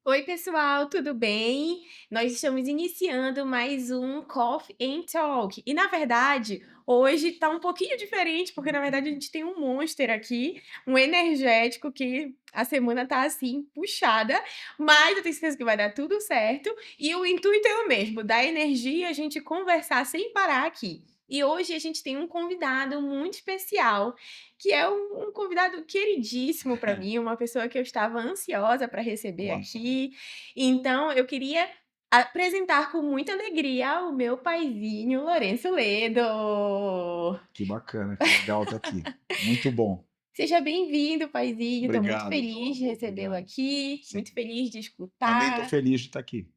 Oi, pessoal, tudo bem? Nós estamos iniciando mais um Coffee and Talk. E, na verdade, hoje tá um pouquinho diferente, porque, na verdade, a gente tem um Monster aqui, um energético que a semana tá, assim, puxada, mas eu tenho certeza que vai dar tudo certo. E o intuito é o mesmo, dar energia e a gente conversar sem parar aqui. E hoje a gente tem um convidado muito especial, que é um convidado queridíssimo para mim, uma pessoa que eu estava ansiosa para receber Uau, aqui. Então eu queria apresentar com muita alegria o meu paizinho, Lourenço Ledo. que bacana, que legal estar aqui. Muito bom. Seja bem-vindo, paizinho. Estou muito Obrigado, feliz de recebê-lo obrigado. aqui, muito Sim, feliz de também estou escutar feliz de estar aqui.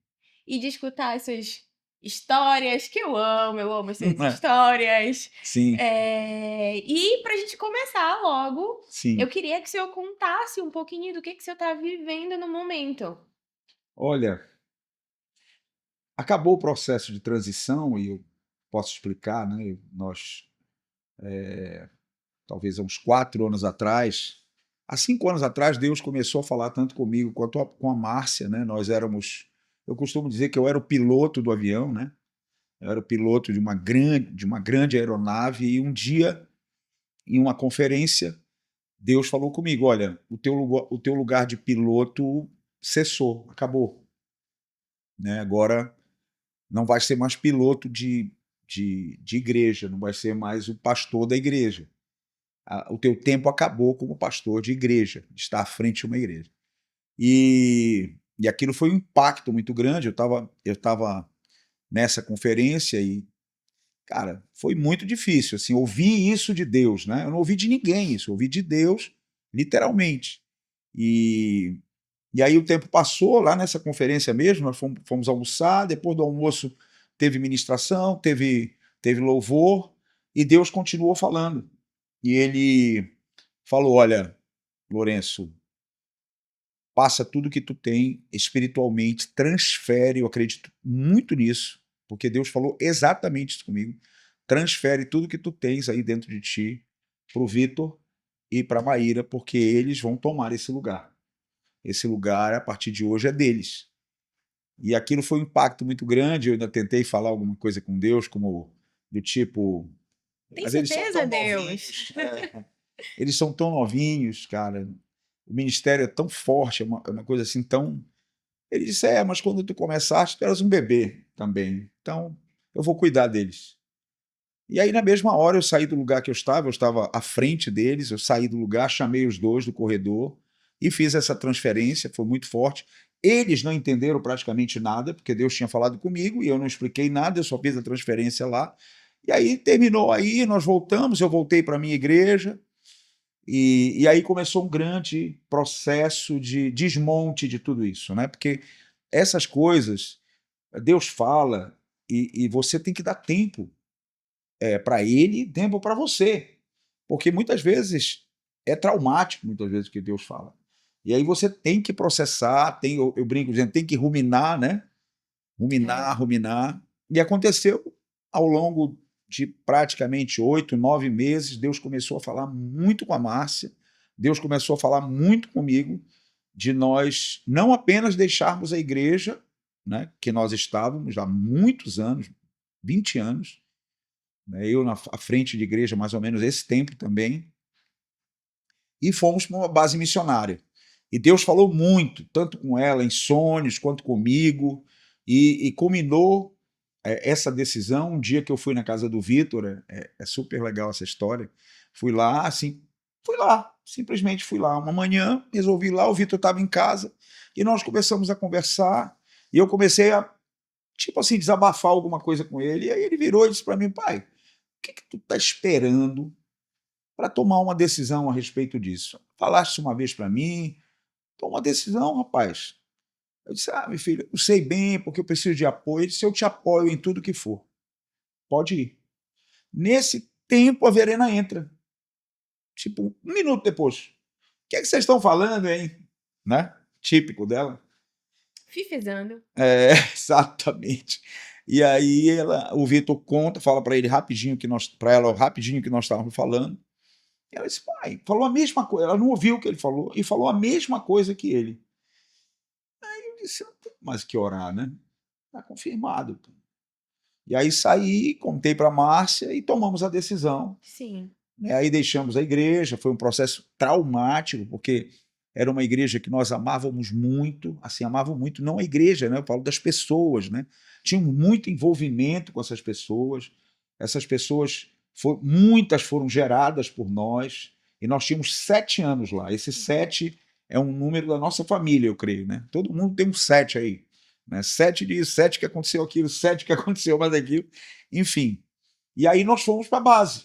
e de escutar as suas histórias, que eu amo as suas histórias. Sim, E para a gente começar logo, eu sim. queria que o senhor contasse um pouquinho do que o senhor está vivendo no momento. Olha, acabou o processo de transição e eu posso explicar, né? Nós, talvez há uns 4 anos atrás, há 5 anos atrás, Deus começou a falar tanto comigo quanto com a Márcia, né? Eu costumo dizer que eu era o piloto do avião, né? Eu era o piloto de uma grande aeronave e um dia, em uma conferência, Deus falou comigo: olha, o teu lugar de piloto cessou, acabou. Né? Agora não vai ser mais piloto de igreja, não vai ser mais o pastor da igreja. O teu tempo acabou como pastor de igreja, de estar à frente de uma igreja. E aquilo foi um impacto muito grande. Eu tava nessa conferência e, cara, foi muito difícil. Assim, ouvir isso de Deus, né? Eu não ouvi de ninguém isso, eu ouvi de Deus, literalmente. E, e aí o tempo passou, lá nessa conferência mesmo, nós fomos almoçar, depois do almoço teve ministração, teve louvor, e Deus continuou falando. E ele falou: olha, Lourenço, passa tudo que tu tem espiritualmente, transfere, eu acredito muito nisso, porque Deus falou exatamente isso comigo, transfere tudo que tu tens aí dentro de ti para o Vitor e para a Maíra, porque eles vão tomar esse lugar. Esse lugar, a partir de hoje, é deles. E aquilo foi um impacto muito grande. Eu ainda tentei falar alguma coisa com Deus, como do tipo, Tem mas eles são certeza, tão Deus? novinhos, eles são tão novinhos, cara. O ministério é tão forte, é uma coisa assim tão. Ele disse: mas quando tu começaste, tu eras um bebê também. Então, eu vou cuidar deles. E aí, na mesma hora, eu estava à frente deles, eu saí do lugar, chamei os dois do corredor e fiz essa transferência, foi muito forte. Eles não entenderam praticamente nada, porque Deus tinha falado comigo e eu não expliquei nada, eu só fiz a transferência lá. E aí terminou aí, nós voltamos, eu voltei para a minha igreja, e aí começou um grande processo de desmonte de tudo isso, né? Porque essas coisas, Deus fala e você tem que dar tempo para ele, tempo para você. Porque muitas vezes é traumático, muitas vezes, o que Deus fala. E aí você tem que processar, eu brinco dizendo, tem que ruminar, né? É. Ruminar, ruminar. E aconteceu ao longo de praticamente 8, 9 meses, Deus começou a falar muito com a Márcia, Deus começou a falar muito comigo, de nós não apenas deixarmos a igreja, né, que nós estávamos há muitos anos, 20 anos, né, eu à frente de igreja mais ou menos esse tempo também, e fomos para uma base missionária. E Deus falou muito, tanto com ela em sonhos, quanto comigo, e culminou essa decisão um dia que eu fui na casa do Vitor. É super legal essa história. Fui lá, assim, fui lá, simplesmente fui lá. Uma manhã, resolvi ir lá, o Vitor estava em casa, e nós começamos a conversar, e eu comecei a, tipo assim, desabafar alguma coisa com ele, e aí ele virou e disse para mim: pai, o que tu tá esperando para tomar uma decisão a respeito disso? Falaste uma vez para mim, toma uma decisão, rapaz. Eu disse: meu filho, eu sei bem, porque eu preciso de apoio. Ele disse: eu te apoio em tudo que for. Pode ir. Nesse tempo, a Verena entra. Tipo, um minuto depois. O que é que vocês estão falando, hein? Né? Típico dela. Fifezando. Exatamente. E aí o Vitor conta, fala para ele rapidinho para ela rapidinho que nós estávamos falando. E ela disse: pai, falou a mesma coisa. Ela não ouviu o que ele falou e falou a mesma coisa que ele. disse, não tem mais que orar, né? Está confirmado. E aí saí, contei para a Márcia e tomamos a decisão. Sim. Né? Aí deixamos a igreja, foi um processo traumático, porque era uma igreja que nós amávamos muito, assim, amavam muito, não a igreja, né? Eu falo das pessoas, né? Tínhamos muito envolvimento com essas pessoas, muitas foram geradas por nós, e nós tínhamos 7 anos lá. Esse 7 é um número da nossa família, eu creio, né? Todo mundo tem um 7 aí. Né? 7 disso, 7 que aconteceu aquilo, 7 que aconteceu mais aquilo, enfim. E aí nós fomos para a base.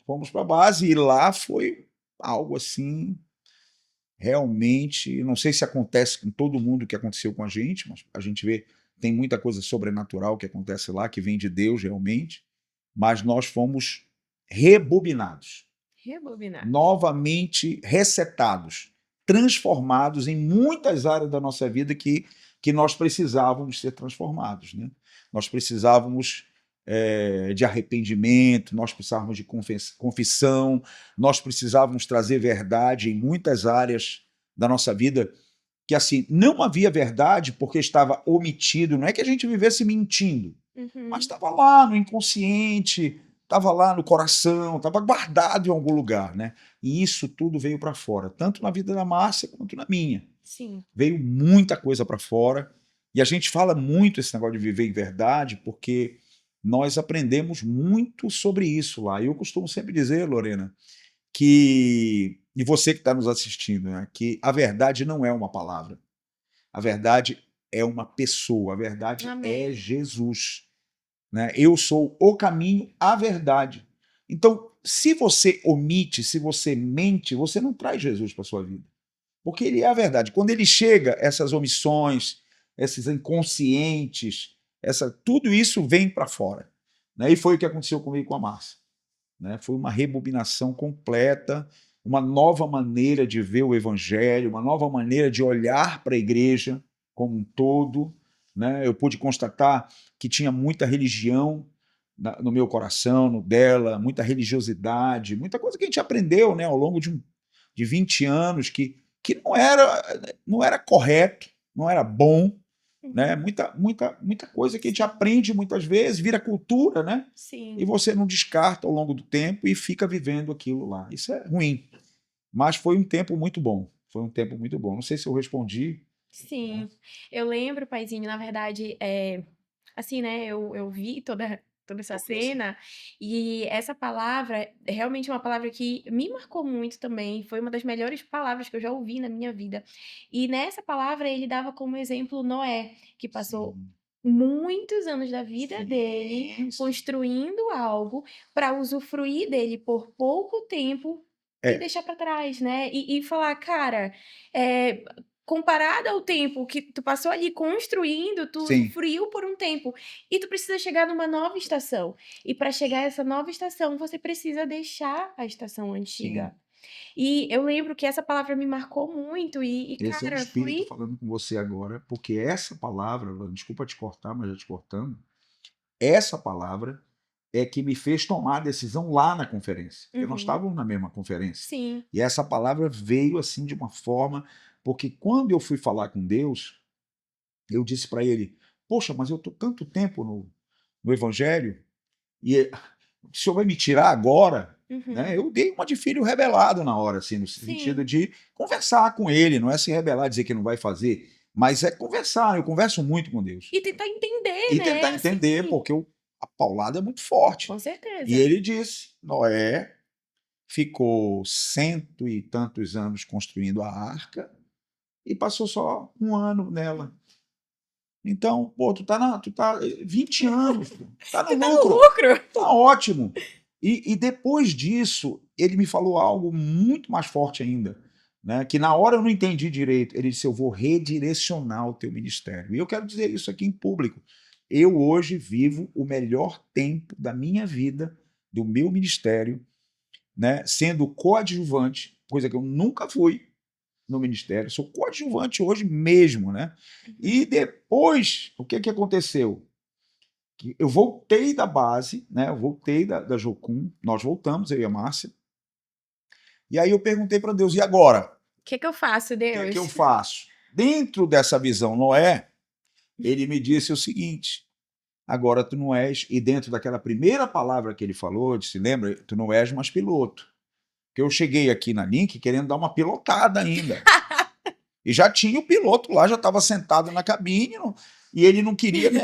Fomos para a base e lá foi algo assim, realmente, não sei se acontece com todo mundo o que aconteceu com a gente, mas a gente vê, tem muita coisa sobrenatural que acontece lá, que vem de Deus realmente, mas nós fomos rebobinados, Rebobinar. novamente resetados, transformados em muitas áreas da nossa vida que nós precisávamos ser transformados. Né? Nós precisávamos de arrependimento, nós precisávamos de confissão, nós precisávamos trazer verdade em muitas áreas da nossa vida, que assim, não havia verdade porque estava omitido, não é que a gente vivesse mentindo, mas estava lá no inconsciente, estava lá no coração, estava guardado em algum lugar, né? E isso tudo veio para fora, tanto na vida da Márcia quanto na minha. Sim. Veio muita coisa para fora, e a gente fala muito esse negócio de viver em verdade, porque nós aprendemos muito sobre isso lá. E eu costumo sempre dizer, Lorena, que, e você que está nos assistindo, né, que a verdade não é uma palavra. A verdade é uma pessoa. A verdade Amém. é Jesus. Né? Eu sou o caminho, a verdade. Então, se você omite, se você mente, você não traz Jesus para a sua vida. Porque ele é a verdade. Quando ele chega, essas omissões, esses inconscientes, tudo isso vem para fora. Né? E foi o que aconteceu comigo e com a Márcia. Né? Foi uma rebobinação completa, uma nova maneira de ver o evangelho, uma nova maneira de olhar para a igreja como um todo. Né? Eu pude constatar que tinha muita religião no meu coração, no dela, muita religiosidade, muita coisa que a gente aprendeu, né, ao longo de 20 anos que não era correto, não era bom, né? Muita coisa que a gente aprende muitas vezes, vira cultura, né? Sim. E você não descarta ao longo do tempo e fica vivendo aquilo lá. Isso é ruim. Mas foi um tempo muito bom. Foi um tempo muito bom. Não sei se eu respondi. Sim. Eu lembro, paizinho, na verdade, assim, né, eu vi toda essa cena, e essa palavra é realmente uma palavra que me marcou muito também, foi uma das melhores palavras que eu já ouvi na minha vida. E nessa palavra ele dava como exemplo Noé, que passou Sim. muitos anos da vida dele Sim. construindo algo para usufruir dele por pouco tempo e É, deixar para trás, né? E falar, cara, é, comparado ao tempo que tu passou ali construindo, tu sim, usufruiu por um tempo e tu precisa chegar numa nova estação. E para chegar a essa nova estação, você precisa deixar a estação sim. antiga. E eu lembro que essa palavra me marcou muito e Esse é o cara, Espírito foi falando com você agora, porque essa palavra, desculpa te cortar, mas já te cortando, essa palavra é que me fez tomar a decisão lá na conferência, porque nós Uhum. estávamos na mesma conferência. Sim. E essa palavra veio assim de uma forma, porque quando eu fui falar com Deus, eu disse para ele: poxa, mas eu estou tanto tempo no Evangelho e o senhor vai me tirar agora? Uhum. Né? Eu dei uma de filho rebelado na hora, assim, no sentido Sim. de conversar com ele, não é se rebelar, dizer que não vai fazer, mas é conversar. Eu converso muito com Deus. E tentar entender, E né, tentar assim. entender, porque a paulada é muito forte. Com E certeza. ele disse: Noé ficou 100 e tantos anos construindo a arca e passou só 1 ano nela. Então, pô, tu tá 20 anos, pô, tá no Você tá no lucro, lucro. tá ótimo. E depois disso, ele me falou algo muito mais forte ainda, né? Que na hora eu não entendi direito. Ele disse: eu vou redirecionar o teu ministério. E eu quero dizer isso aqui em público. Eu hoje vivo o melhor tempo da minha vida, do meu ministério, né? Sendo coadjuvante, coisa que eu nunca fui no ministério. Sou coadjuvante hoje mesmo, né? E depois, o que aconteceu? Que eu voltei da base, né? Eu voltei da Jocum, nós voltamos, eu e a Márcia. E aí eu perguntei para Deus: e agora? O que eu faço, O que é que eu Deus? faço? dentro dessa visão Noé, ele me disse o seguinte: agora tu não és, e dentro daquela primeira palavra que ele falou, se lembra, tu não és mais piloto. Porque eu cheguei aqui na Link querendo dar uma pilotada ainda. E já tinha o piloto lá, já estava sentado na cabine, e ele não queria, né,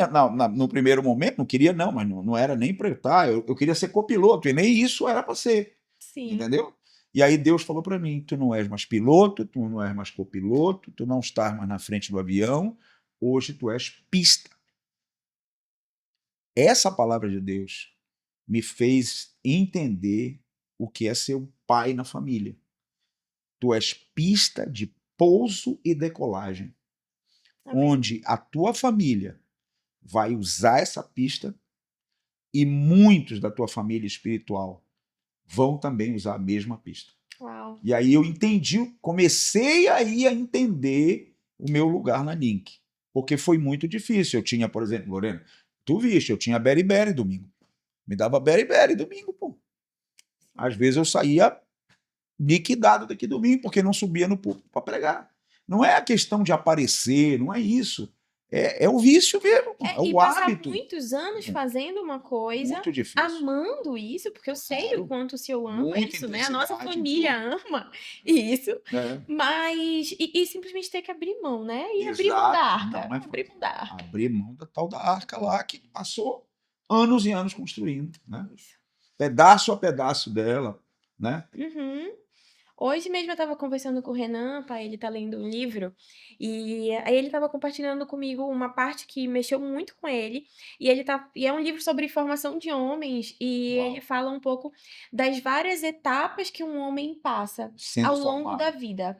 no primeiro momento, não queria não, mas não era nem para eu estar, eu queria ser copiloto, e nem isso era para ser, Sim. entendeu? E aí Deus falou para mim: tu não és mais piloto, tu não és mais copiloto, tu não estás mais na frente do avião, hoje tu és pista. Essa palavra de Deus me fez entender o que é ser um pai na família. Tu és pista de pouso e decolagem, Amém. onde a tua família vai usar essa pista e muitos da tua família espiritual vão também usar a mesma pista. Uau. E aí eu entendi, comecei aí a entender o meu lugar na Link, porque foi muito difícil. Eu tinha, por exemplo, Lorena, tu viste, eu tinha beriberi domingo. Me dava beriberi domingo, pô. Às vezes eu saía liquidado daqui domingo, porque não subia no púlpito para pregar. Não é a questão de aparecer, não é isso. É o vício mesmo, é E o passar hábito. muitos anos fazendo uma coisa, Muito difícil. amando isso, porque eu sei o Claro. quanto o Senhor ama Muita isso, né? A nossa intensidade em família ama isso. É. Mas, e simplesmente ter que abrir mão, né? E abrir mão da Exato. arca. Não é Abrir mão da arca. abrir mão da tal da arca lá que passou anos e anos construindo, né? Isso. Pedaço a pedaço dela, né? Uhum. Hoje mesmo eu estava conversando com o Renan, pai, ele tá lendo um livro, e aí ele estava compartilhando comigo uma parte que mexeu muito com ele, e é um livro sobre formação de homens, e Uau. ele fala um pouco das várias etapas que um homem passa Sendo ao longo da formado. vida.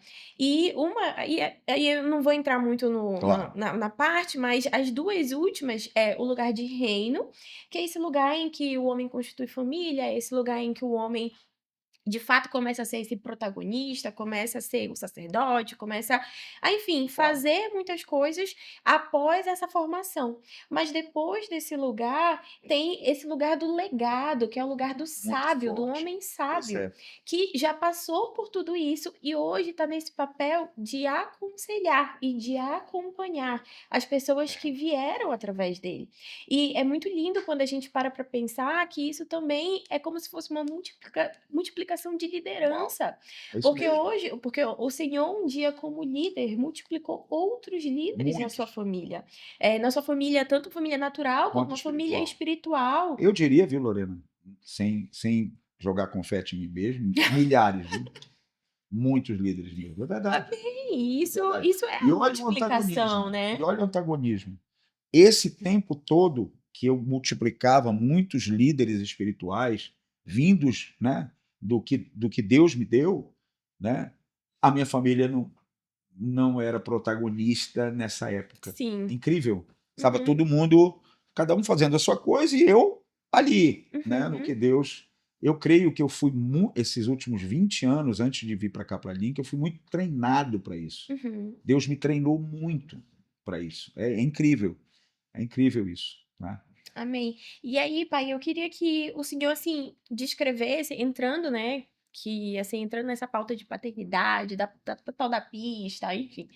Aí eu não vou entrar muito Claro. na parte, mas as duas últimas é o lugar de reino, que é esse lugar em que o homem constitui família, é esse lugar em que o homem de fato começa a ser esse protagonista, começa a ser o sacerdote, começa a, enfim, fazer muitas coisas após essa formação. Mas depois desse lugar, tem esse lugar do legado, que é o lugar do Muito sábio, do forte. homem Pois sábio, é. que já passou por tudo isso e hoje está nesse papel de aconselhar e de acompanhar as pessoas que vieram através dele. E é muito lindo quando a gente para pensar que isso também é como se fosse uma multiplicação de Uau. liderança. É isso Porque mesmo. hoje, porque o Senhor um dia como líder multiplicou outros líderes na sua Muitos. família. Na sua família, tanto família natural quanto Quanto uma família espiritual. espiritual. Eu diria, viu, Lorena, sem jogar confete em mim mesmo, milhares, viu? Muitos líderes mesmo. É verdade. Amém. É Isso, verdade. isso é E a olha o multiplicação, antagonismo. né? E olha o antagonismo. Esse tempo todo que eu multiplicava muitos líderes espirituais vindos, né, do que Deus me deu, né, a minha família não era protagonista nessa época. Sim. Incrível. Estava Uhum, todo mundo, cada um fazendo a sua coisa e eu ali, né, no uhum, que Deus. Eu creio que eu fui, esses últimos 20 anos, antes de vir para cá, para a Link, eu fui muito treinado para isso. uhum. Deus me treinou muito para isso. É incrível. É incrível isso. Né? Amém. E aí, pai, eu queria que o senhor, assim, descrevesse, entrando, né, que, assim, entrando nessa pauta de paternidade, da tal da pista, enfim,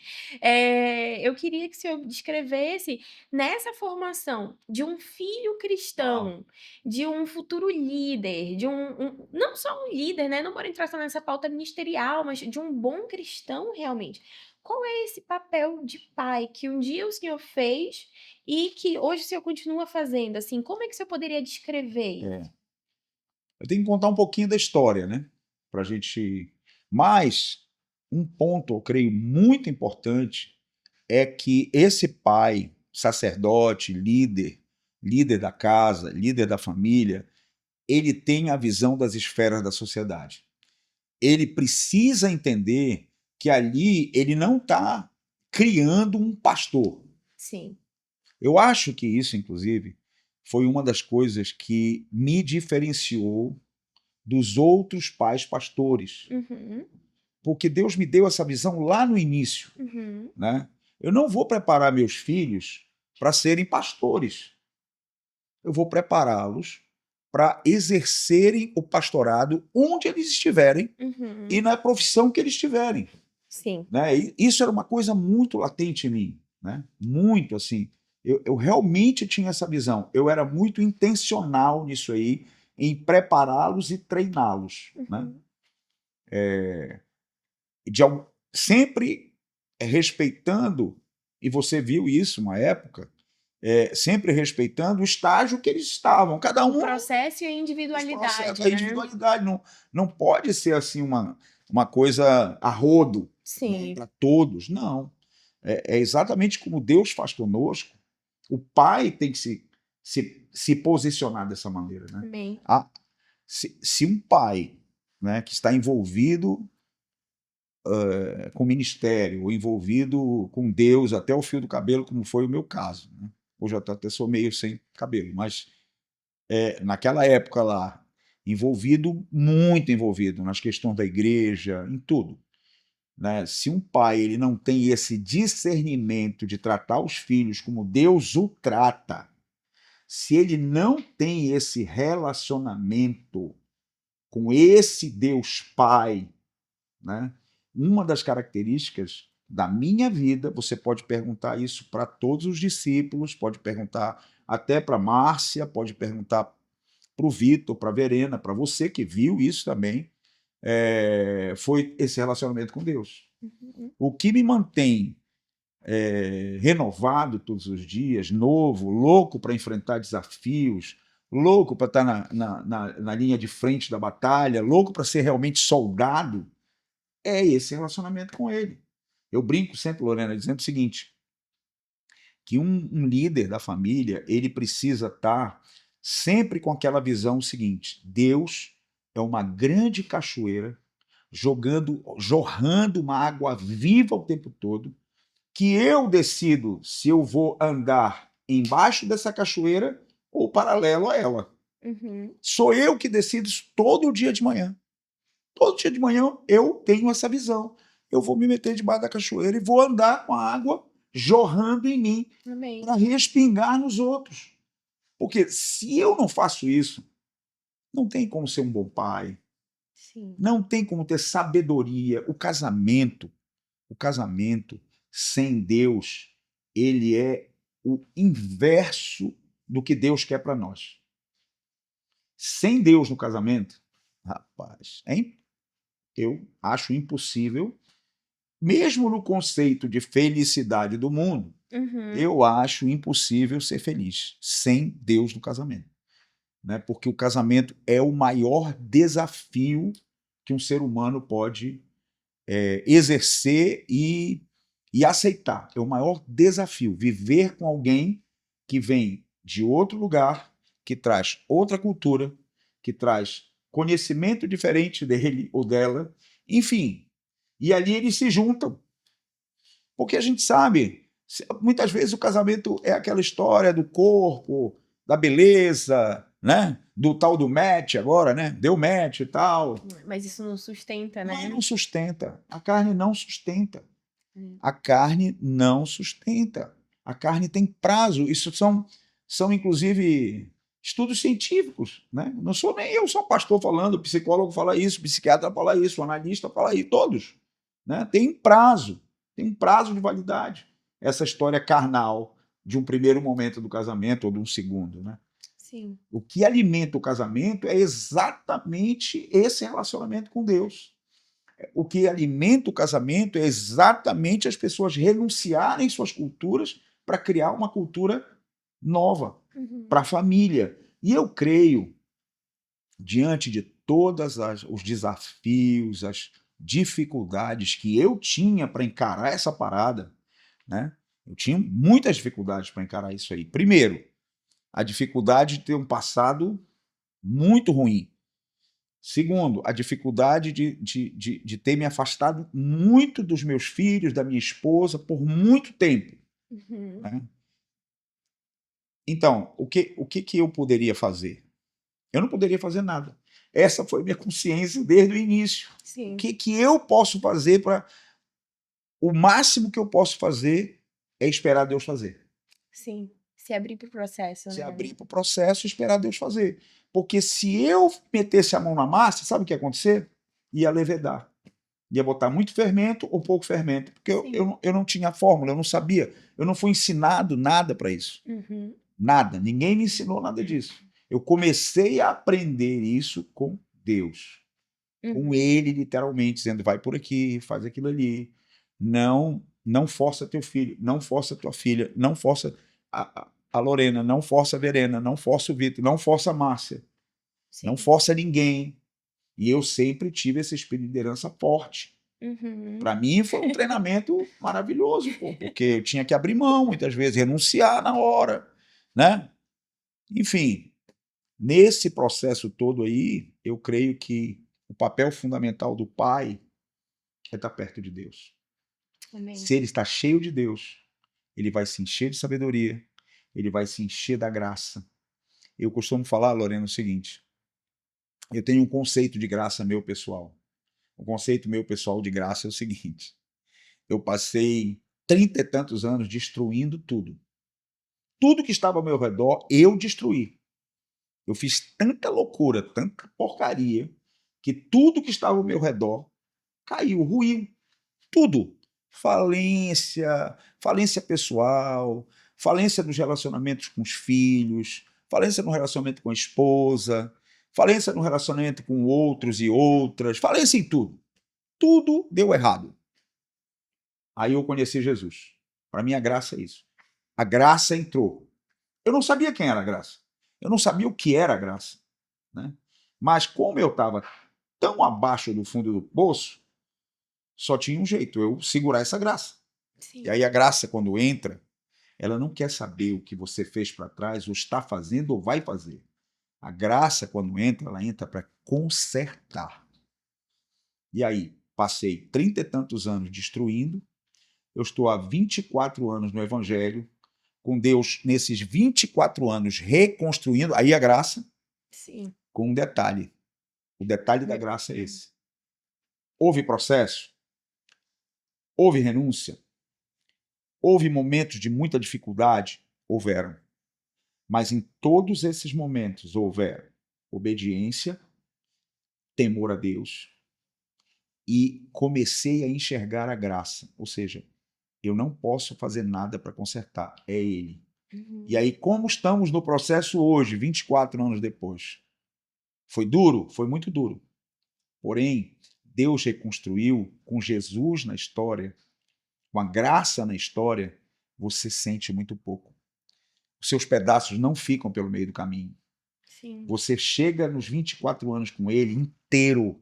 eu queria que o senhor descrevesse nessa formação de um filho Uau. cristão, de um futuro líder, de não só um líder, né, não bora entrar só nessa pauta ministerial, mas de um bom cristão realmente. Qual é esse papel de pai que um dia o senhor fez e que hoje o senhor continua fazendo, assim, como é que o senhor poderia descrever É. isso? Eu tenho que contar um pouquinho da história, né? Para a gente. Mas um ponto, eu creio, muito importante é que esse pai, sacerdote, líder da casa, líder da família, ele tem a visão das esferas da sociedade. Ele precisa entender que ali ele não está criando um pastor. Sim. Eu acho que isso, inclusive, foi uma das coisas que me diferenciou dos outros pais pastores. Uhum, Porque Deus me deu essa visão lá no início. uhum, Né? Eu não vou preparar meus filhos para serem pastores. Eu vou prepará-los para exercerem o pastorado onde eles estiverem e uhum. na profissão que eles tiverem. Sim. Né? E isso era uma coisa muito latente em mim, né? Muito assim. Eu realmente tinha essa visão. Eu era muito intencional nisso aí, em prepará-los e treiná-los, né? Uhum. Sempre respeitando, e você viu isso uma época, sempre respeitando o estágio que eles estavam. Cada O um processo e a os processos, individualidade, a né. individualidade. Não pode ser assim uma coisa a rodo, né, Sim, para todos. Não. É exatamente como Deus faz conosco. O pai tem que se posicionar dessa maneira. Né? amém. Ah, se um pai, né, que está envolvido com ministério, ou envolvido com Deus até o fio do cabelo, como foi o meu caso. Né? Hoje eu até sou meio sem cabelo, mas naquela época lá, muito envolvido nas questões da igreja, em tudo. Né? Se um pai ele não tem esse discernimento de tratar os filhos como Deus o trata, se ele não tem esse relacionamento com esse Deus Pai, né? Uma das características da minha vida, você pode perguntar isso para todos os discípulos, pode perguntar até para Márcia, pode perguntar para o Vitor, para a Verena, para você que viu isso também, foi esse relacionamento com Deus. Uhum. O que me mantém renovado todos os dias, novo, louco para enfrentar desafios, louco para estar na linha de frente da batalha, louco para ser realmente soldado, é esse relacionamento com ele. Eu brinco sempre, Lorena, dizendo o seguinte, que um líder da família, ele precisa estar sempre com aquela visão seguinte: Deus é uma grande cachoeira jorrando uma água viva o tempo todo, que eu decido se eu vou andar embaixo dessa cachoeira ou paralelo a ela. Uhum. Sou eu que decido isso todo dia de manhã. Todo dia de manhã eu tenho essa visão. Eu vou me meter debaixo da cachoeira e vou andar com a água jorrando em mim Amém. para respingar nos outros. Porque se eu não faço isso, não tem como ser um bom pai, Sim. não tem como ter sabedoria. O casamento sem Deus, ele é o inverso do que Deus quer para nós. Sem Deus no casamento, rapaz, eu acho impossível, mesmo no conceito de felicidade do mundo, Uhum. eu acho impossível ser feliz sem Deus no casamento. Né? Porque o casamento é o maior desafio que um ser humano pode exercer e aceitar. É o maior desafio. Viver com alguém que vem de outro lugar, que traz outra cultura, que traz conhecimento diferente dele ou dela, enfim. E ali eles se juntam. Porque a gente sabe, muitas vezes o casamento é aquela história do corpo, da beleza, né? Do tal do match agora, né? Deu match e tal. Mas isso não sustenta, Mas né. não sustenta. A carne não sustenta. Hum. A carne não sustenta. A carne tem prazo. Isso são inclusive, estudos científicos. Né? Não sou nem eu, sou pastor falando, o psicólogo fala isso, o psiquiatra fala isso, o analista fala isso, todos. Né? Tem um prazo de validade. Essa história carnal de um primeiro momento do casamento ou de um segundo. Né? Sim. O que alimenta o casamento é exatamente esse relacionamento com Deus. O que alimenta o casamento é exatamente as pessoas renunciarem suas culturas para criar uma cultura nova Uhum. para a família. E eu creio, diante de todos os desafios, as dificuldades que eu tinha para encarar essa parada, né? Eu tinha muitas dificuldades para encarar isso aí. Primeiro, a dificuldade de ter um passado muito ruim. Segundo, a dificuldade de ter me afastado muito dos meus filhos, da minha esposa, por muito tempo. Uhum. Né? Então, o que eu poderia fazer? Eu não poderia fazer nada. Essa foi minha consciência desde o início. O Sim. que eu posso fazer para. O máximo que eu posso fazer é esperar Deus fazer. Sim. Se abrir para o processo, Se né. abrir para o processo e esperar Deus fazer. Porque se eu metesse a mão na massa, sabe o que ia acontecer? Ia levedar. Ia botar muito fermento ou pouco fermento, porque Sim. eu não tinha fórmula, eu não sabia, eu não fui ensinado nada para isso. Uhum. Nada, ninguém me ensinou nada disso. Eu comecei a aprender isso com Deus, com Uhum. Ele literalmente, dizendo, vai por aqui, faz aquilo ali. Não força teu filho, não força tua filha, não força a Lorena, não força a Verena, não força o Vitor, não força a Márcia, não Sim. força ninguém. E eu sempre tive esse espírito de liderança forte. Uhum. Para mim foi um treinamento maravilhoso, pô, porque eu tinha que abrir mão muitas vezes, renunciar na hora, né? Enfim, nesse processo todo aí, eu creio que o papel fundamental do pai é estar perto de Deus. Amém. Se ele está cheio de Deus, ele vai se encher de sabedoria, ele vai se encher da graça. Eu costumo falar, Lorena, o seguinte: eu tenho um conceito de graça meu pessoal. O conceito meu pessoal de graça é o seguinte: eu passei 30 e tantos anos destruindo tudo. Tudo que estava ao meu redor, eu destruí. Eu fiz tanta loucura, tanta porcaria, que tudo que estava ao meu redor caiu, ruiu. Tudo. Falência pessoal, falência nos relacionamentos com os filhos, falência no relacionamento com a esposa, falência no relacionamento com outros e outras, falência em tudo. Tudo deu errado. Aí eu conheci Jesus. Para mim, a graça é isso. A graça entrou. Eu não sabia quem era a graça. Eu não sabia o que era a graça. Né? Mas como eu estava tão abaixo do fundo do poço, só tinha um jeito, eu segurar essa graça. Sim. E aí a graça, quando entra, ela não quer saber o que você fez para trás, ou está fazendo, ou vai fazer. A graça, quando entra, ela entra para consertar. E aí, passei 30 e tantos anos destruindo, eu estou há 24 anos no Evangelho, com Deus nesses 24 anos reconstruindo, aí a graça, Sim. com um detalhe. O detalhe da graça é esse. Houve processo, houve renúncia, houve momentos de muita dificuldade, houveram. Mas em todos esses momentos houveram obediência, temor a Deus, e comecei a enxergar a graça. Ou seja, eu não posso fazer nada para consertar, é Ele. Uhum. E aí, como estamos no processo hoje, 24 anos depois? Foi duro? Foi muito duro. Porém, Deus reconstruiu com Jesus na história, com a graça na história, você sente muito pouco. Os seus pedaços não ficam pelo meio do caminho. Sim. Você chega nos 24 anos com ele inteiro,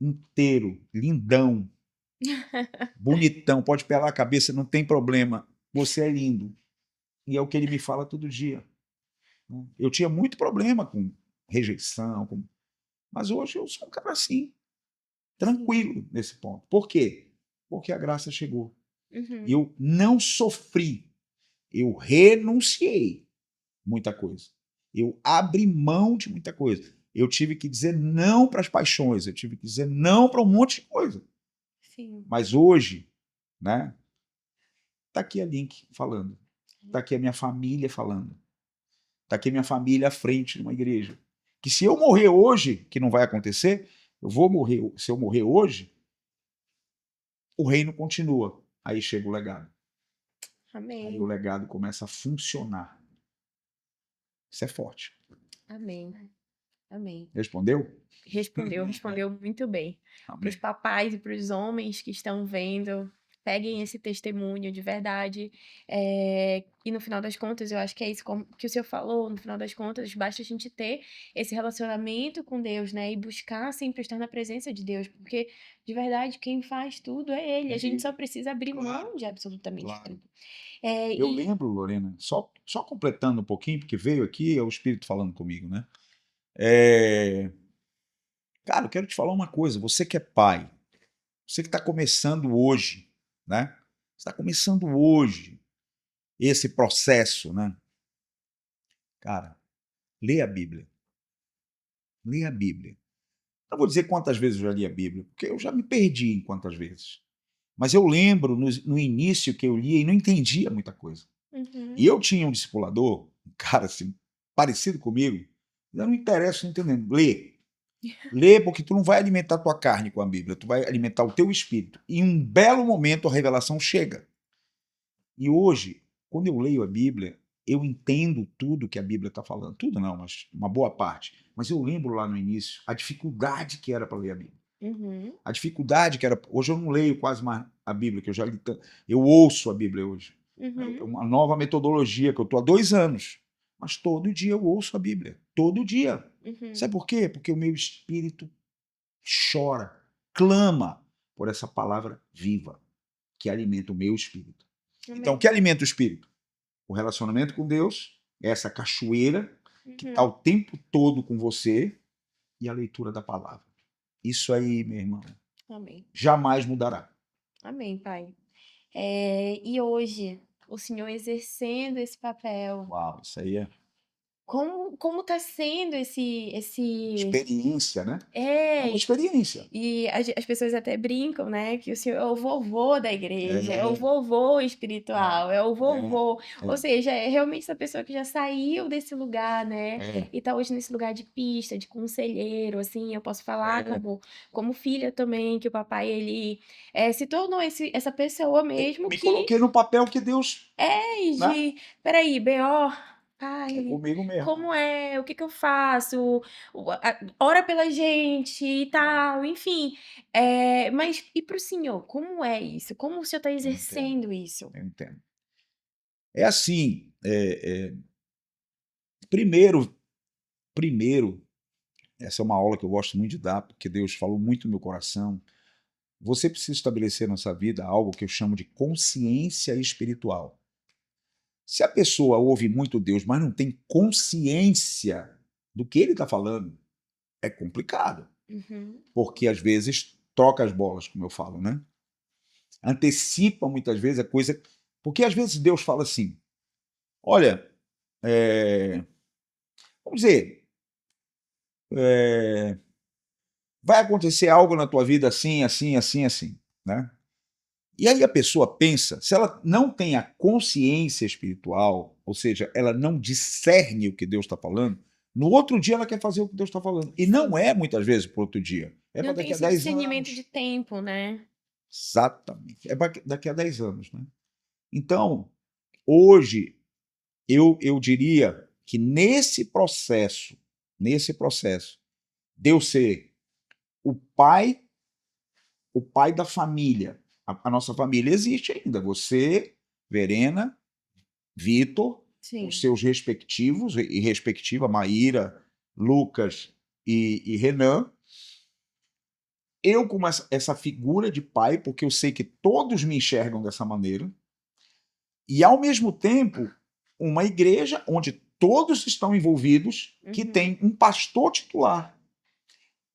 inteiro, lindão, bonitão, pode pelar a cabeça, não tem problema. Você é lindo. E é o que ele me fala todo dia. Eu tinha muito problema com rejeição, mas hoje eu sou um cara assim, tranquilo nesse ponto. Por quê? Porque a graça chegou. Uhum. Eu não sofri, eu renunciei muita coisa. Eu abri mão de muita coisa. Eu tive que dizer não para as paixões, eu tive que dizer não para um monte de coisa. Sim. Mas hoje, né? Tá aqui a Link falando. Tá aqui a minha família falando. Tá aqui a minha família à frente de uma igreja. Que se eu morrer hoje, que não vai acontecer, eu vou morrer. Se eu morrer hoje, o reino continua. Aí chega o legado. Amém. Aí o legado começa a funcionar. Isso é forte. Amém. Amém. Respondeu? Respondeu muito bem. Para os Amém. papais e para os homens que estão vendo, peguem esse testemunho de verdade. E no final das contas, eu acho que é isso que o senhor falou. No final das contas, basta a gente ter esse relacionamento com Deus, né? E buscar sempre estar na presença de Deus, porque de verdade quem faz tudo é Ele. A gente só precisa abrir mão de absolutamente tudo. Eu lembro, Lorena, só completando um pouquinho, porque veio aqui, é o Espírito falando comigo, né? Cara, eu quero te falar uma coisa. Você que é pai, você que está começando hoje, né? Está começando hoje esse processo, né? Cara, lê a Bíblia. Lê a Bíblia. Não vou dizer quantas vezes eu já li a Bíblia, porque eu já me perdi em quantas vezes. Mas eu lembro no início que eu lia e não entendia muita coisa. Uhum. E eu tinha um discipulador, um cara assim, parecido comigo, eu não interessa entendendo. Lê. Lê, porque tu não vai alimentar tua carne com a Bíblia, tu vai alimentar o teu espírito. E em um belo momento a revelação chega. E hoje, quando eu leio a Bíblia, eu entendo tudo que a Bíblia está falando. Tudo não, mas uma boa parte. Mas eu lembro lá no início a dificuldade que era para ler a Bíblia. Uhum, A dificuldade que era. Hoje eu não leio quase mais a Bíblia, que eu já li. Eu ouço a Bíblia hoje. É uhum. uma nova metodologia que eu estou há 2 anos. Mas todo dia eu ouço a Bíblia. Todo dia. Uhum. Sabe por quê? Porque o meu espírito chora, clama por essa palavra viva que alimenta o meu espírito. Então, o Amém. que alimenta o espírito? O relacionamento com Deus, essa cachoeira que está Uhum. o tempo todo com você e a leitura da palavra. Isso aí, meu irmão, Amém. jamais mudará. Amém, Pai. E hoje, o Senhor exercendo esse papel, Uau, isso aí é como tá sendo esse experiência, né? É é, uma experiência. e as pessoas até brincam, né, que o senhor é o vovô da igreja, é o É, vovô espiritual, é o é, vovô. Ou é, seja, é realmente essa pessoa que já saiu desse lugar, né, é, e tá hoje nesse lugar de pista, de conselheiro, assim, eu posso falar é. como filha também, que o papai, ele se tornou essa pessoa mesmo Me que coloquei no papel que Deus, né? de, peraí, B.O., É pai, comigo mesmo. como é? O que que eu faço? Ora pela gente e tal, enfim. Mas e para o senhor, como é isso? Como o senhor está Eu entendo, exercendo isso? eu entendo. É assim, primeiro, primeiro, essa é uma aula que eu gosto muito de dar, porque Deus falou muito no meu coração. Você precisa estabelecer na sua vida algo que eu chamo de consciência espiritual. Se a pessoa ouve muito Deus, mas não tem consciência do que ele está falando, é complicado. Uhum. Porque às vezes troca as bolas, como eu falo, né? Antecipa muitas vezes a coisa. Porque às vezes Deus fala assim: olha, vamos dizer, é, vai acontecer algo na tua vida assim, assim, assim, assim, né? E aí a pessoa pensa, se ela não tem a consciência espiritual, ou seja, ela não discerne o que Deus está falando, no outro dia ela quer fazer o que Deus está falando. E não Sim. é muitas vezes para outro dia, é para Não tem daqui a esse 10 discernimento de anos. tempo, né? Exatamente. É para daqui a 10 anos. Né? Então, hoje, eu diria que nesse processo, Deus ser o pai da família. A nossa família existe ainda. Você, Verena, Vitor, os Sim. seus respectivos, e respectiva, Maíra, Lucas e Renan. Eu, como essa figura de pai, porque eu sei que todos me enxergam dessa maneira, e ao mesmo tempo, uma igreja onde todos estão envolvidos, que Uhum. tem um pastor titular.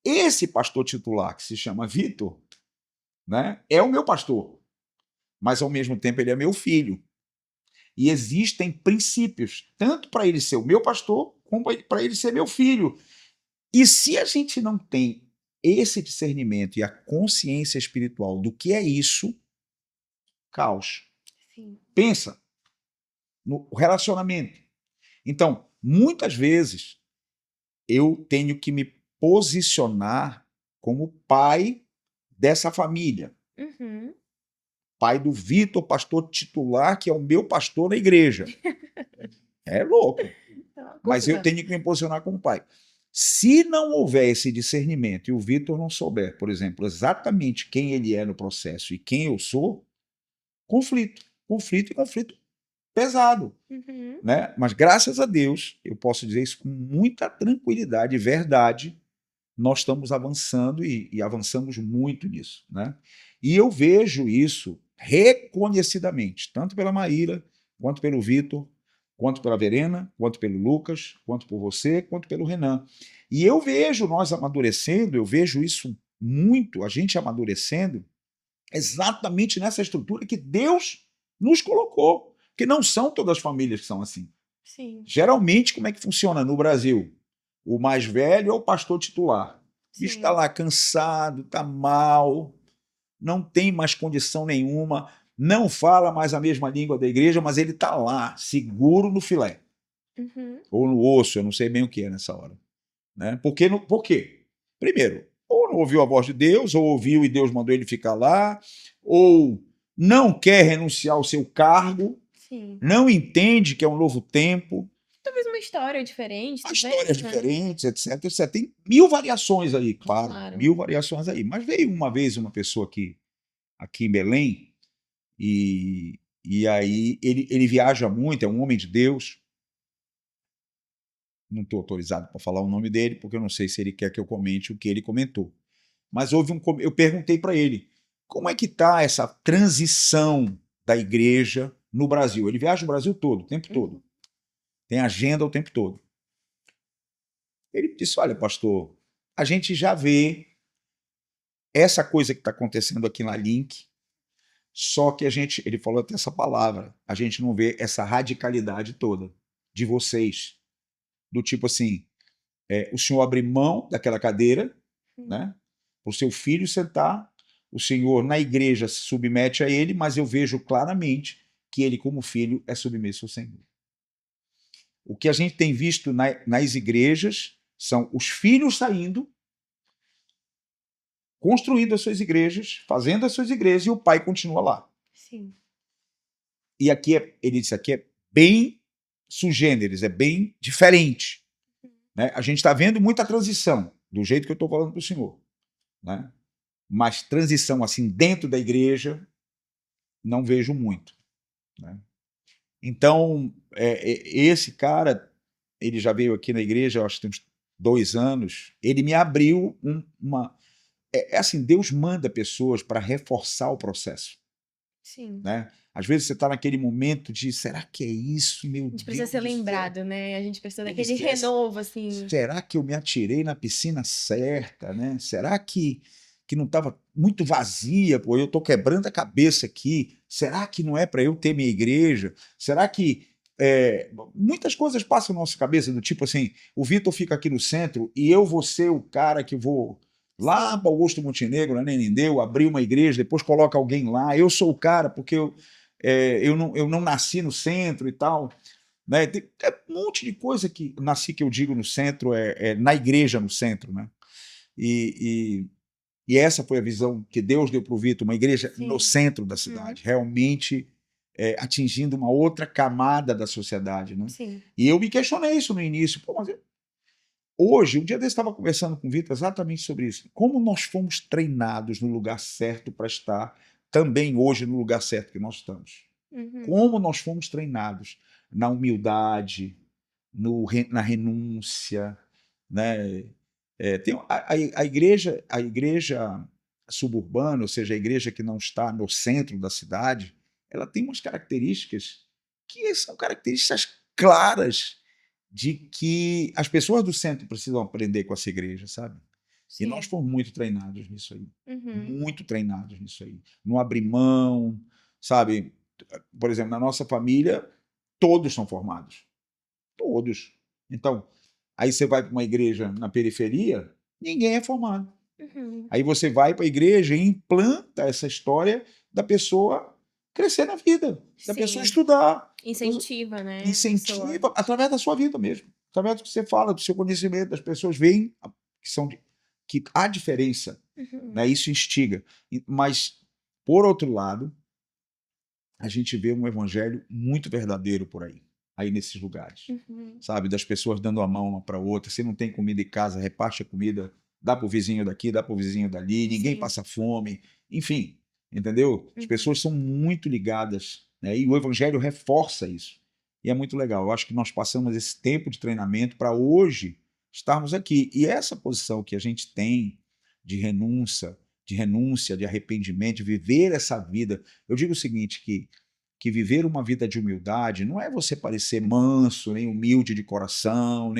Esse pastor titular, que se chama Vitor, né, é o meu pastor, mas ao mesmo tempo ele é meu filho. E existem princípios, tanto para ele ser o meu pastor, como para ele ser meu filho. E se a gente não tem esse discernimento e a consciência espiritual do que é isso, caos. Sim. Pensa no relacionamento. Então, muitas vezes, eu tenho que me posicionar como pai dessa família. Uhum. Pai do Vitor, pastor titular, que é o meu pastor na igreja. É louco. É uma Mas eu coisa. tenho que me posicionar como pai. Se não houver esse discernimento e o Vitor não souber, por exemplo, exatamente quem ele é no processo e quem eu sou, conflito. Conflito e conflito pesado. Uhum. Né? Mas graças a Deus, eu posso dizer isso com muita tranquilidade e verdade, nós estamos avançando e avançamos muito nisso. Né? E eu vejo isso reconhecidamente, tanto pela Maíra, quanto pelo Vitor, quanto pela Verena, quanto pelo Lucas, quanto por você, quanto pelo Renan. E eu vejo nós amadurecendo, eu vejo isso muito, a gente amadurecendo, exatamente nessa estrutura que Deus nos colocou. Porque não são todas as famílias que são assim. Sim. Geralmente, como é que funciona no Brasil? O mais velho é o pastor titular. O bicho está Sim. lá cansado, está mal, não tem mais condição nenhuma, não fala mais a mesma língua da igreja, mas ele está lá, seguro no filé. Uhum. Ou no osso, eu não sei bem o que é nessa hora. Né? Por quê? primeiro, ou não ouviu a voz de Deus, ou ouviu e Deus mandou ele ficar lá, ou não quer renunciar ao seu cargo, Sim. não entende que é um novo tempo, Talvez uma história diferente, há talvez, histórias né? diferentes, etc, etc. Tem mil variações aí, claro, Claro. mil variações aí. Mas veio uma vez uma pessoa aqui em Belém, e aí ele viaja muito, é um homem de Deus. Não estou autorizado para falar o nome dele, porque eu não sei se ele quer que eu comente o que ele comentou. Mas eu perguntei para ele, como é que está essa transição da igreja no Brasil? Ele viaja o Brasil todo, o tempo todo. Tem agenda o tempo todo. Ele disse, olha, pastor, a gente já vê essa coisa que está acontecendo aqui na Link, só que ele falou até essa palavra, a gente não vê essa radicalidade toda de vocês. Do tipo assim, o senhor abre mão daquela cadeira, né, para o seu filho sentar, o senhor na igreja se submete a ele, mas eu vejo claramente que ele, como filho, é submisso ao Senhor. O que a gente tem visto nas igrejas são os filhos saindo, construindo as suas igrejas, fazendo as suas igrejas, e o pai continua lá. Sim. E aqui, ele disse, aqui é bem sugêneres, é bem diferente. Né? A gente está vendo muita transição, do jeito que eu estou falando para o senhor. Né? Mas transição assim dentro da igreja, não vejo muito. Né? Então, esse cara, ele já veio aqui na igreja, eu acho que tem uns 2 anos, ele me abriu uma... assim, Deus manda pessoas para reforçar o processo. Sim. Né? Às vezes você está naquele momento de, será que é isso, meu A gente precisa Deus ser do céu? lembrado, né? A gente precisa Ele daquele esquece. renovo, assim. Será que eu me atirei na piscina certa, né? Será que não estava muito vazia, pô? Eu estou quebrando a cabeça aqui. Será que não é para eu ter minha igreja? Será que muitas coisas passam na nossa cabeça do tipo assim, o Vitor fica aqui no centro e eu vou ser o cara que vou lá para Augusto Montenegro, na Nenendeu, abrir uma igreja, depois coloca alguém lá. Eu sou o cara porque eu não nasci no centro e tal. Né? Tem um monte de coisa que nasci, que eu digo no centro, na igreja no centro. Né? E essa foi a visão que Deus deu para o Vitor, uma igreja no centro da cidade, realmente atingindo uma outra camada da sociedade. Né? Sim. E eu me questionei isso no início. Pô, mas hoje, um dia desse, estava conversando com o Vitor exatamente sobre isso. Como nós fomos treinados no lugar certo para estar também hoje no lugar certo que nós estamos. Como nós fomos treinados na humildade, na renúncia, né? Tem a igreja suburbana, ou seja, a igreja que não está no centro da cidade, ela tem umas características que são características claras de que as pessoas do centro precisam aprender com essa igreja, sabe? Sim. E nós fomos muito treinados nisso aí. Muito treinados nisso aí. Não abrir mão, sabe? Por exemplo, na nossa família, todos são formados. Todos. Então, aí você vai para uma igreja na periferia, ninguém é formado. Aí você vai para a igreja e implanta essa história da pessoa crescer na vida, da pessoa estudar. Incentiva, né? Incentiva através da sua vida mesmo. Através do que você fala, do seu conhecimento, as pessoas veem que há diferença. Né? Isso instiga. Mas, por outro lado, a gente vê um evangelho muito verdadeiro por aí nesses lugares, sabe? Das pessoas dando a mão uma para outra. Se não tem comida em casa, reparte a comida, dá para o vizinho daqui, dá para o vizinho dali, ninguém passa fome, enfim, entendeu? As pessoas são muito ligadas, né? E o evangelho reforça isso. E é muito legal. Eu acho que nós passamos esse tempo de treinamento para hoje estarmos aqui. E essa posição que a gente tem de renúncia, de arrependimento, de viver essa vida. Eu digo o seguinte, que viver uma vida de humildade não é você parecer manso, nem humilde de coração,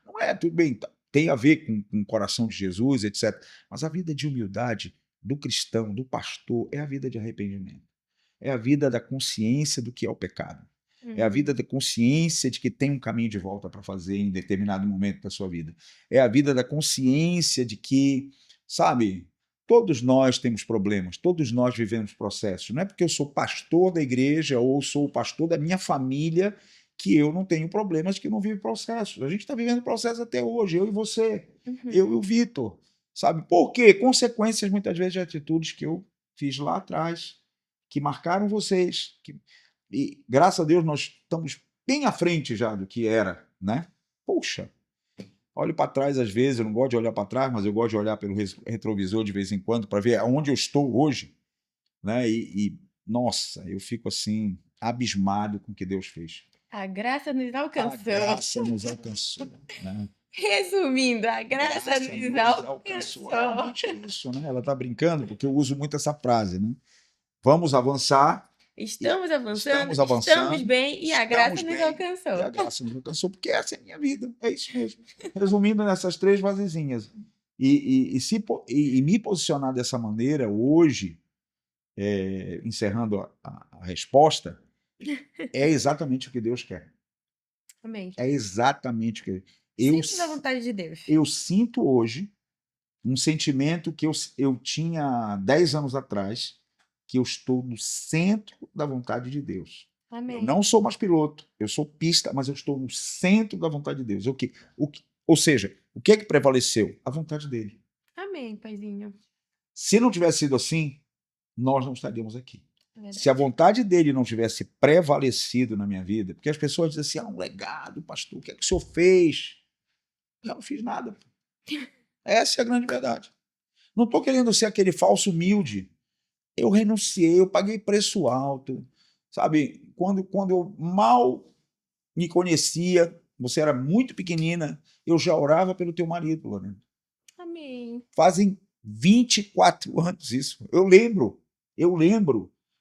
não é, tudo bem, tem a ver com o coração de Jesus, etc. Mas a vida de humildade do cristão, do pastor, é a vida de arrependimento. É a vida da consciência do que é o pecado. É a vida da consciência de que tem um caminho de volta para fazer em determinado momento da sua vida. É a vida da consciência de que, sabe, todos nós temos problemas, todos nós vivemos processos. Não é porque eu sou pastor da igreja ou sou o pastor da minha família que eu não tenho problemas, que eu não vivo processos. A gente está vivendo processo até hoje, eu e você, eu e o Vitor, Sabe por quê? Consequências, muitas vezes, de atitudes que eu fiz lá atrás, que marcaram vocês. E, graças a Deus, nós estamos bem à frente já do que era, né? Poxa, olho para trás às vezes, eu não gosto de olhar para trás, mas eu gosto de olhar pelo retrovisor de vez em quando para ver aonde eu estou hoje, né? Nossa, eu fico assim, abismado com o que Deus fez. A graça nos A alcançou. graça nos alcançou, né? Resumindo, a A graça graça nos nos alcançou. alcançou. Realmente é isso, né? Ela está brincando, porque eu uso muito essa frase, né? Vamos avançar, e Estamos avançando, estamos estamos avançando, bem e a graça estamos nos bem, e a alcançou. graça nos alcançou, porque essa é a minha vida, é isso mesmo. Resumindo nessas três vasezinhas. E me posicionar dessa maneira hoje, encerrando a resposta, é exatamente o que Deus quer. Amém. É exatamente o que eu, Sempre da vontade de Deus. eu sinto hoje um sentimento que eu tinha 10 anos atrás, que eu estou no centro da vontade de Deus. Eu Amém. não sou mais piloto, eu sou pista, mas eu estou no centro da vontade de Deus. Ou seja, o que é que prevaleceu? A vontade dele. Amém, paizinho. Se não tivesse sido assim, nós não estaríamos aqui. É verdade. Se a vontade dele não tivesse prevalecido na minha vida, porque as pessoas dizem assim, um legado, pastor, o que é que o senhor fez? Eu não fiz nada. Essa é a grande verdade. Não estou querendo ser aquele falso humilde. Eu renunciei, eu paguei preço alto. Sabe, quando eu mal me conhecia, você era muito pequenina, eu já orava pelo teu marido, Lorena. Amém. Fazem 24 anos isso. Eu lembro.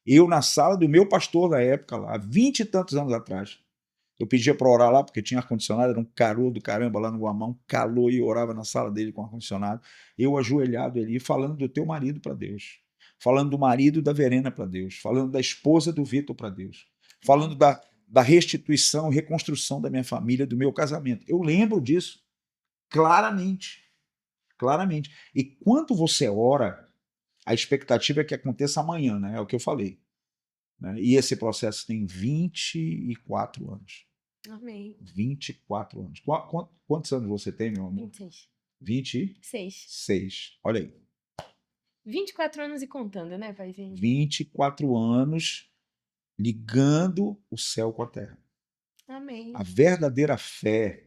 Eu na sala do meu pastor da época lá, há 20 e tantos anos atrás. Eu pedia para orar lá, porque tinha ar-condicionado, era um calor do caramba lá no Guamão, calor, e eu orava na sala dele com ar-condicionado. Eu ajoelhado ali, falando do teu marido para Deus, falando do marido da Verena para Deus, falando da esposa do Vitor para Deus, falando da restituição e reconstrução da minha família, do meu casamento. Eu lembro disso claramente, claramente. E quando você ora, a expectativa é que aconteça amanhã, né? É o que eu falei. Né? E esse processo tem 24 anos. Amém. 24 anos. Quantos anos você tem, meu amor? 26. 26. 6. Olha aí. 24 anos e contando, né, paizinho? 24 anos ligando o céu com a terra. Amém. A verdadeira fé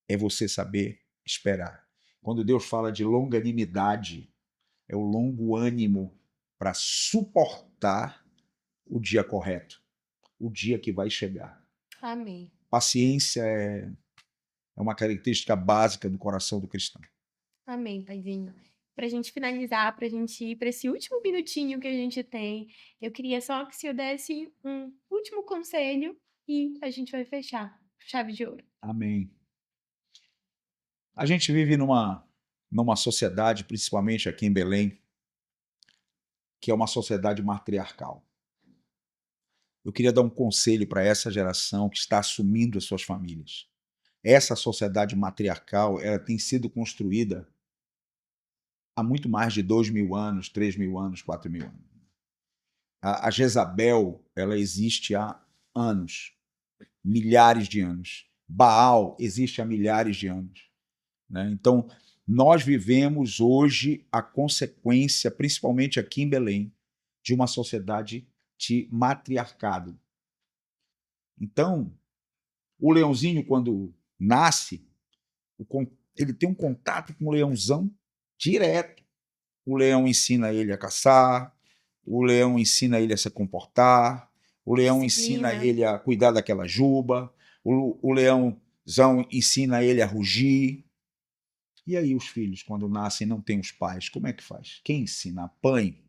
é você saber esperar. Quando Deus fala de longanimidade, é o longo ânimo para suportar o dia correto, o dia que vai chegar. Amém. Paciência é uma característica básica do coração do cristão. Amém, paizinho. Pra gente finalizar, pra gente ir para esse último minutinho que a gente tem, eu queria só que o senhor desse um último conselho e a gente vai fechar. Chave de ouro. Amém. A gente vive numa sociedade, principalmente aqui em Belém, que é uma sociedade matriarcal. Eu queria dar um conselho para essa geração que está assumindo as suas famílias. Essa sociedade matriarcal, ela tem sido construída há muito mais de 2.000 anos, 3.000 anos, 4.000 anos. A Jezabel, ela existe há anos, milhares de anos. Baal existe há milhares de anos. Né? Então, nós vivemos hoje a consequência, principalmente aqui em Belém, de uma sociedade de matriarcado. Então, o leãozinho, quando nasce, ele tem um contato com o leãozão direto. O leão ensina ele a caçar, o leão ensina ele a se comportar, o leão ensina Disciplina. ele a cuidar daquela juba, o leãozão ensina ele a rugir. E aí os filhos, quando nascem, não têm os pais, como é que faz? Quem ensina? A Pãe.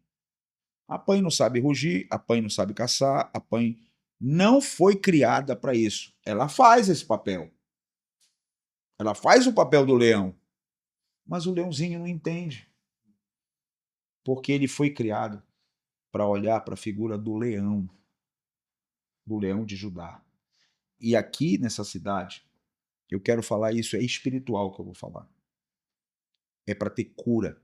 A Pãe não sabe rugir, a Pãe não sabe caçar, a Pãe não foi criada para isso. Ela faz esse papel. Ela faz o papel do leão. Mas o leãozinho não entende. Porque ele foi criado para olhar para a figura do leão de Judá. E aqui nessa cidade, eu quero falar isso, é espiritual que eu vou falar. É para ter cura.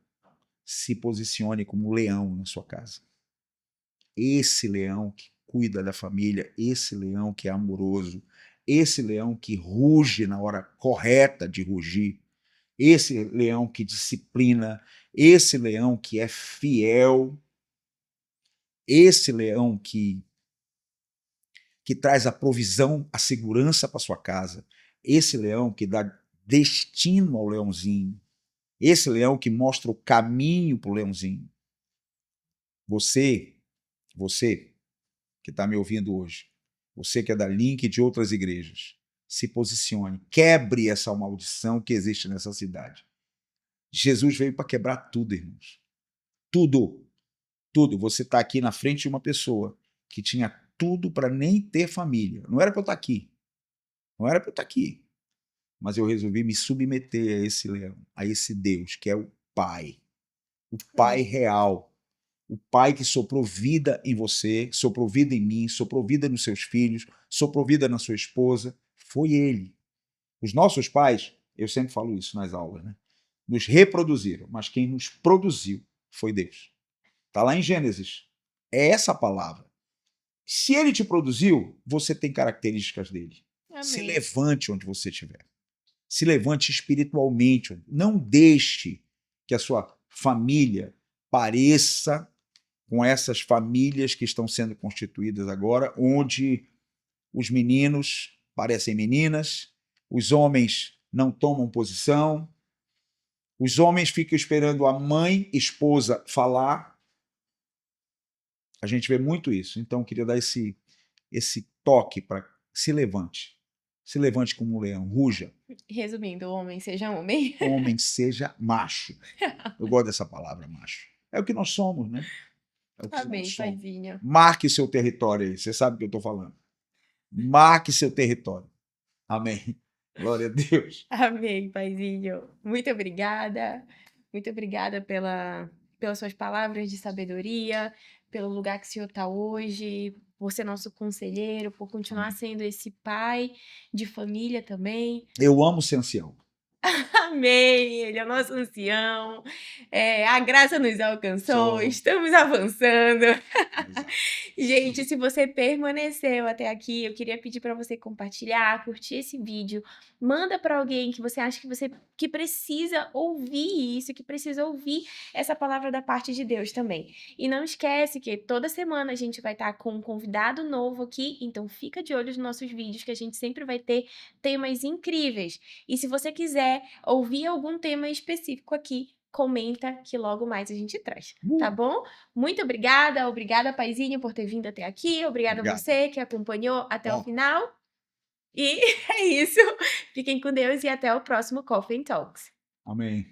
Se posicione como leão na sua casa. Esse leão que cuida da família, esse leão que é amoroso, esse leão que ruge na hora correta de rugir, esse leão que disciplina, esse leão que é fiel, esse leão que traz a provisão, a segurança para sua casa, esse leão que dá destino ao leãozinho, esse leão que mostra o caminho para o leãozinho. Você que está me ouvindo hoje, você que é da Link e de outras igrejas, se posicione, quebre essa maldição que existe nessa cidade. Jesus veio para quebrar tudo, irmãos. Tudo. Tudo. Você está aqui na frente de uma pessoa que tinha tudo para nem ter família. Não era para eu estar aqui. Não era para eu estar aqui. Mas eu resolvi me submeter a esse leão, a esse Deus, que é o Pai. O Pai real. O Pai que soprou vida em você, soprou vida em mim, soprou vida nos seus filhos, soprou vida na sua esposa. Foi Ele. Os nossos pais, eu sempre falo isso nas aulas, né? Nos reproduziram, mas quem nos produziu foi Deus. Está lá em Gênesis. É essa a palavra. Se Ele te produziu, você tem características dele. Se Amém. levante onde você estiver. Se levante espiritualmente. Não deixe que a sua família pareça com essas famílias que estão sendo constituídas agora, onde os meninos parecem meninas, os homens não tomam posição, os homens ficam esperando a mãe, esposa, falar. A gente vê muito isso. Então, eu queria dar esse toque para se levante. Se levante como um leão, ruja. Resumindo, homem seja homem. Homem seja macho. Eu gosto dessa palavra, macho. É o que nós somos, né? É o que Amém, nós somos. paizinho. Marque seu território aí. Você sabe o que eu estou falando. Marque seu território. Amém. Glória a Deus. Amém, paizinho. Muito obrigada. Muito obrigada pelas suas palavras de sabedoria, pelo lugar que o senhor está hoje, por ser nosso conselheiro, por continuar Amém. sendo esse pai de família também. Eu amo ser ancião. Amém, ele é o nosso ancião. A graça nos alcançou, Sou. estamos avançando. Exato. Gente, se você permaneceu até aqui, eu queria pedir para você compartilhar, curtir esse vídeo, manda para alguém que você acha que precisa ouvir isso, que precisa ouvir essa palavra da parte de Deus também. E não esquece que toda semana a gente vai estar com um convidado novo aqui, então fica de olho nos nossos vídeos que a gente sempre vai ter temas incríveis. E se você quiser ouvir algum tema específico aqui, comenta que logo mais a gente traz, tá bom? Muito obrigada, obrigada, paizinho, por ter vindo até aqui, obrigada a Obrigado. você que acompanhou até o Bom. final. E é isso. Fiquem com Deus e até o próximo Coffee and Talks. Amém.